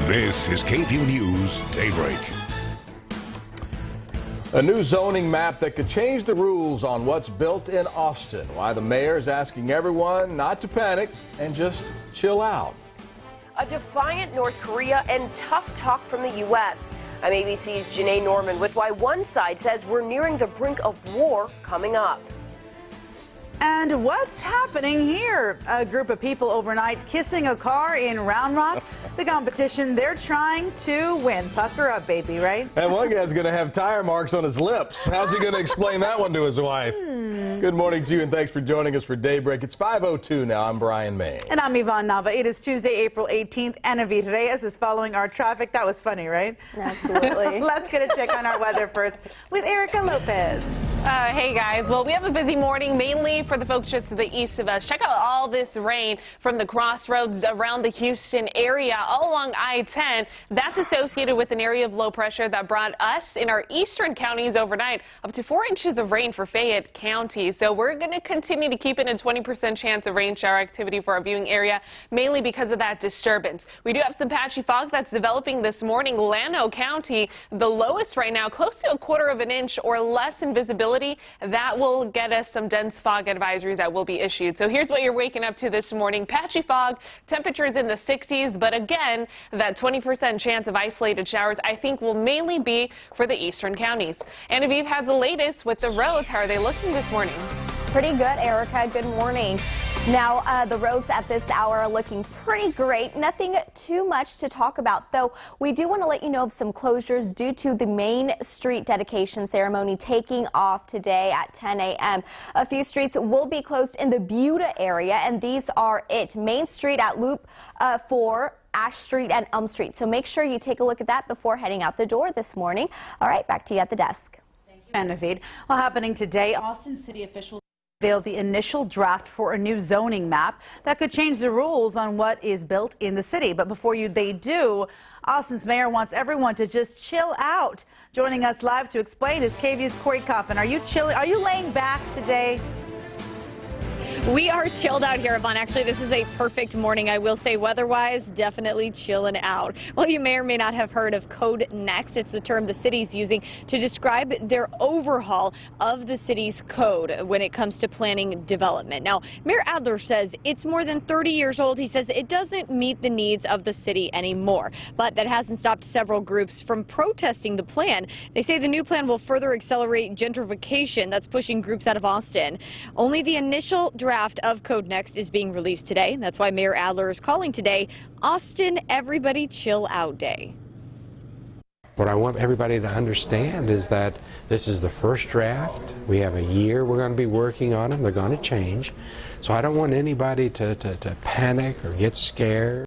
This is KVUE News Daybreak. A new zoning map that could change the rules on what's built in Austin. Why the mayor is asking everyone not to panic and just chill out. A defiant North Korea and tough talk from the U.S. I'm ABC's Janae Norman with why one side says we're nearing the brink of war coming up. And what's happening here? A group of people overnight kissing a car in Round Rock. The competition they're trying to win. Pucker up, baby, right? And one guy's going to have tire marks on his lips. How's he going to explain that one to his wife? Good morning to you, and thanks for joining us for Daybreak. It's 5:02 now. I'm Brian May. And I'm Yvonne Nava. It is Tuesday, April 18th. Ana V. Reyes is following our traffic. That was funny, right? Absolutely. Let's get a check on our weather first with Erica Lopez. Hey guys, well, we have a busy morning, mainly for the folks just to the east of us. Check out all this rain from the crossroads around the Houston area, all along I-10. That's associated with an area of low pressure that brought us in our eastern counties overnight up to 4 inches of rain for Fayette County. So we're going to continue to keep it a 20% chance of rain shower activity for our viewing area, mainly because of that disturbance. We do have some patchy fog that's developing this morning. Llano County, the lowest right now, close to 1/4 of an inch or less in visibility. That will get us some dense fog advisories that will be issued. So here's what you're waking up to this morning. Patchy fog, temperatures in the 60s, but again, that 20% chance of isolated showers I think will mainly be for the eastern counties. And Aviv has the latest with the roads. How are they looking this morning? Pretty good, Erica. Good morning. Now, the roads at this hour are looking pretty great. Nothing too much to talk about, though. We do want to let you know of some closures due to the Main Street dedication ceremony taking off today at 10 a.m. A few streets will be closed in the Buda area, and these are it. Main Street at Loop 4. Ash Street and Elm Street. So make sure you take a look at that before heading out the door this morning. All right, back to you at the desk. Thank you, Anavid. Well, happening today, Austin City officials unveiled the initial draft for a new zoning map that could change the rules on what is built in the city. But before they do, Austin's mayor wants everyone to just chill out. Joining us live to explain is KVUE's Corey Coffin. Are you chilling? Are you laying back today? We are chilled out here, Yvonne. Actually, this is a perfect morning. I will say weather-wise, definitely chilling out. Well, you may or may not have heard of Code Next. It's the term the city's using to describe their overhaul of the city's code when it comes to planning development. Now, Mayor Adler says it's more than 30 years old. He says it doesn't meet the needs of the city anymore. But that hasn't stopped several groups from protesting the plan. They say the new plan will further accelerate gentrification that's pushing groups out of Austin. Only the initial draft of Code Next is being released today. That's why Mayor Adler is calling today Austin Everybody Chill Out Day. What I want everybody to understand is that this is the first draft. We have a year we're going to be working on them. They're going to change. So I don't want anybody to panic or get scared.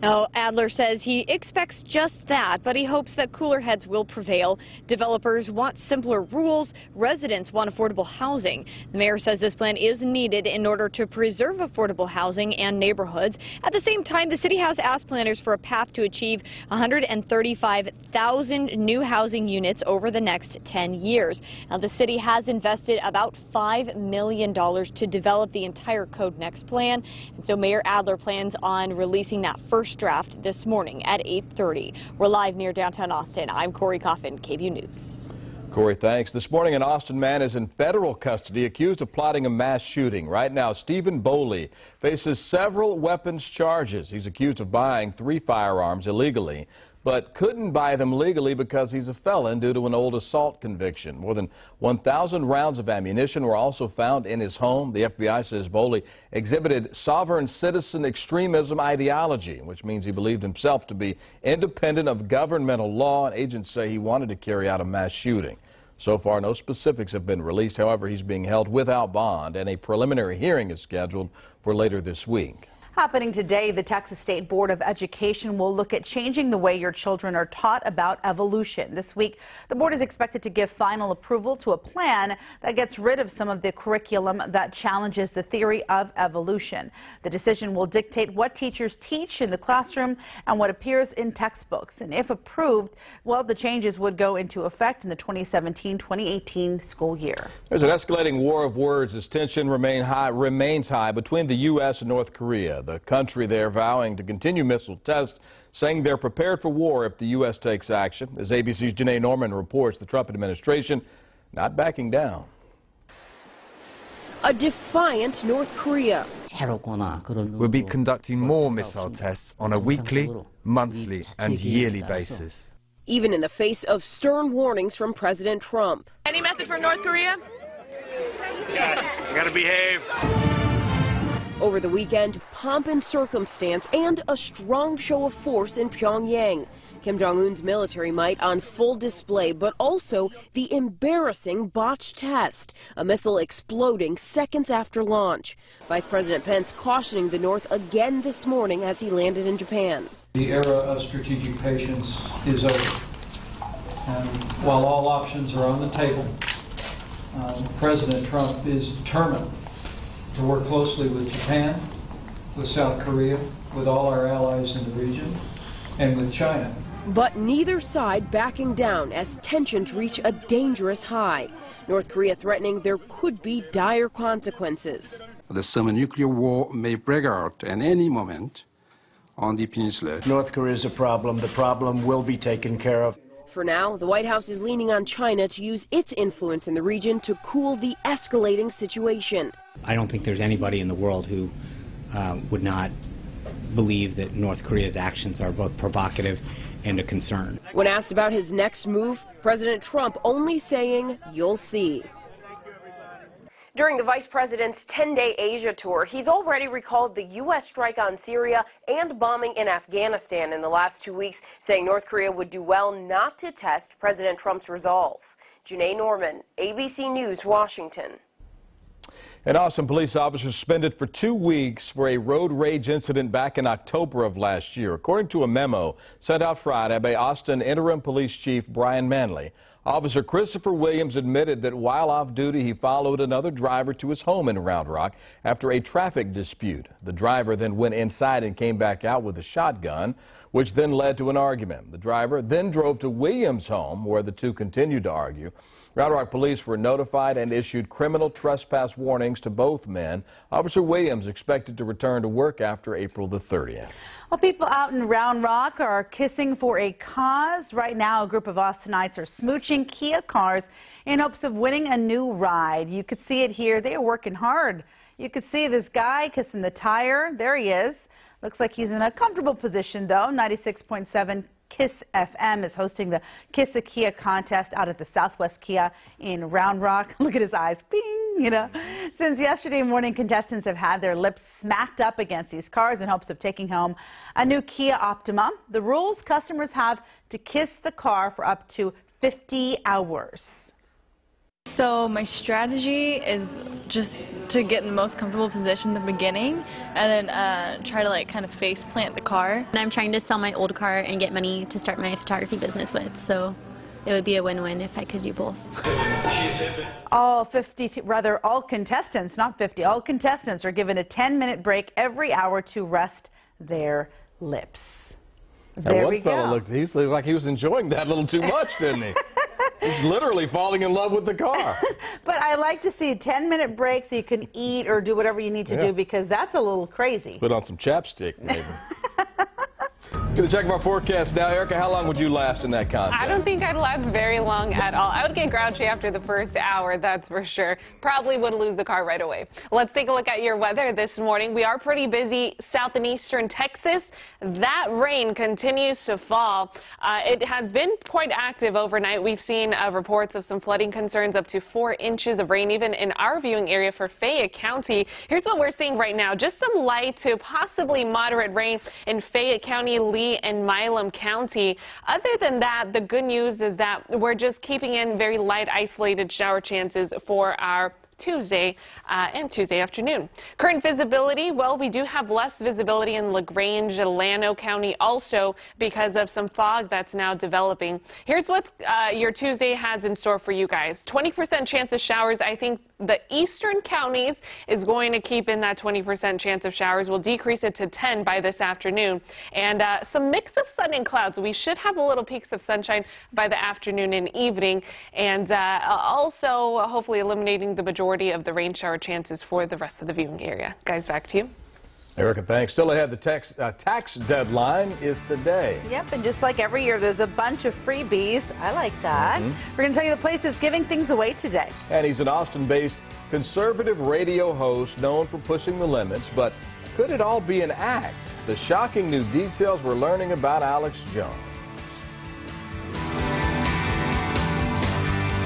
Now, Adler says he expects just that, but he hopes that cooler heads will prevail. Developers want simpler rules. Residents want affordable housing. The mayor says this plan is needed in order to preserve affordable housing and neighborhoods. At the same time, the city has asked planners for a path to achieve 135,000 new housing units over the next 10 years. Now, the city has invested about $5 million to develop the entire Code Next plan. And so Mayor Adler plans on releasing that first draft this morning at 8:30. We're live near downtown Austin. I'm Corey Coffin, KVUE News. Corey, thanks. This morning, an Austin man is in federal custody accused of plotting a mass shooting. Right now, Stephen Boley faces several weapons charges. He's accused of buying 3 firearms illegally, but couldn't buy them legally because he's a felon due to an old assault conviction. More than 1,000 rounds of ammunition were also found in his home. The FBI says Boley exhibited sovereign citizen extremism ideology, which means he believed himself to be independent of governmental law, and agents say he wanted to carry out a mass shooting. So far, no specifics have been released. However, he's being held without bond, and a preliminary hearing is scheduled for later this week. Happening today, the Texas State Board of Education will look at changing the way your children are taught about evolution. This week, the board is expected to give final approval to a plan that gets rid of some of the curriculum that challenges the theory of evolution. The decision will dictate what teachers teach in the classroom and what appears in textbooks. And if approved, well, the changes would go into effect in the 2017-2018 school year. There's an escalating war of words as tension remains high between the U.S. and North Korea. the country there vowing to continue missile tests, saying they're prepared for war if the U.S. takes action. As ABC's Janae Norman reports, the Trump administration not backing down. A defiant North Korea. We'll be conducting more missile tests on a weekly, monthly and yearly basis. Even in the face of stern warnings from President Trump. Any message from North Korea? You gotta behave. Over the weekend, pomp and circumstance and a strong show of force in Pyongyang. Kim Jong-un's military might on full display, but also the embarrassing botched test, a missile exploding seconds after launch. Vice President Pence cautioning the North again this morning as he landed in Japan. The era of strategic patience is over. And while all options are on the table, President Trump is determined to work closely with Japan, with South Korea, with all our allies in the region, and with China. But neither side backing down as tensions reach a dangerous high. North Korea threatening there could be dire consequences. The thermonuclear war may break out at any moment on the peninsula. North Korea is a problem. The problem will be taken care of. For now, the White House is leaning on China to use its influence in the region to cool the escalating situation. I don't think there's anybody in the world who would not believe that North Korea's actions are both provocative and a concern. When asked about his next move, President Trump only saying, "You'll see." During the vice president's 10-day Asia tour, he's already recalled the U.S. strike on Syria and bombing in Afghanistan in the last 2 weeks, saying North Korea would do well not to test President Trump's resolve. Janae Norman, ABC News, Washington. An Austin police officer suspended for 2 weeks for a road rage incident back in October of last year. According to a memo sent out Friday by Austin Interim Police Chief Brian Manley, Officer Christopher Williams admitted that while off duty, he followed another driver to his home in Round Rock after a traffic dispute. The driver then went inside and came back out with a shotgun, which then led to an argument. The driver then drove to Williams' home, where the two continued to argue. Round Rock police were notified and issued criminal trespass warnings to both men. Officer Williams expected to return to work after April the 30th. Well, people out in Round Rock are kissing for a cause. Right now, a group of Austinites are smooching Kia cars in hopes of winning a new ride. You could see it here. They are working hard. You could see this guy kissing the tire. There he is. Looks like he's in a comfortable position, though. 96.7 KISS FM is hosting the Kiss a Kia contest out at the Southwest Kia in Round Rock. Look at his eyes. Bing, you know. Since yesterday morning, contestants have had their lips smacked up against these cars in hopes of taking home a new Kia Optima. The rules: customers have to kiss the car for up to 50 hours. So my strategy is just to get in the most comfortable position in the beginning and then try to kind of face plant the car. And I'm trying to sell my old car and get money to start my photography business with, so it would be a win-win if I could do both. All contestants, not 50, all contestants are given a 10-minute break every hour to rest their lips. There we go. He looked like he was enjoying that a little too much, didn't he? He's literally falling in love with the car. But I like to see a 10-minute break so you can eat or do whatever you need to do, because that's a little crazy. Put on some chapstick, maybe. Going to check our forecast now. Erica, how long would you last in that contest? I don't think I'd last very long at all. I would get grouchy after the first hour, that's for sure. Probably would lose the car right away. Let's take a look at your weather this morning. We are pretty busy south and eastern Texas. That rain continues to fall. It has been quite active overnight. We've seen reports of some flooding concerns, up to 4 inches of rain, even in our viewing area for Fayette County. Here's what we're seeing right now. Just some light to possibly moderate rain in Fayette County, Lee, and Milam County. Other than that, the good news is that we're just keeping in very light isolated shower chances for our Tuesday and Tuesday afternoon. Current visibility, well, we do have less visibility in LaGrange, Llano County also because of some fog that's now developing. Here's what your Tuesday has in store for you guys. 20% chance of showers. I think the eastern counties is going to keep in that 20% chance of showers. We'll decrease it to 10 by this afternoon. And some mix of sun and clouds. We should have a little peaks of sunshine by the afternoon and evening. And also hopefully eliminating the majority of the rain shower chances for the rest of the viewing area. Guys, back to you. Erica, thanks. Still ahead, the tax deadline is today. Yep, and just like every year, there's a bunch of freebies. I like that. We're going to tell you the places giving things away today. And he's an Austin-based conservative radio host known for pushing the limits, but could it all be an act? The shocking new details we're learning about Alex Jones.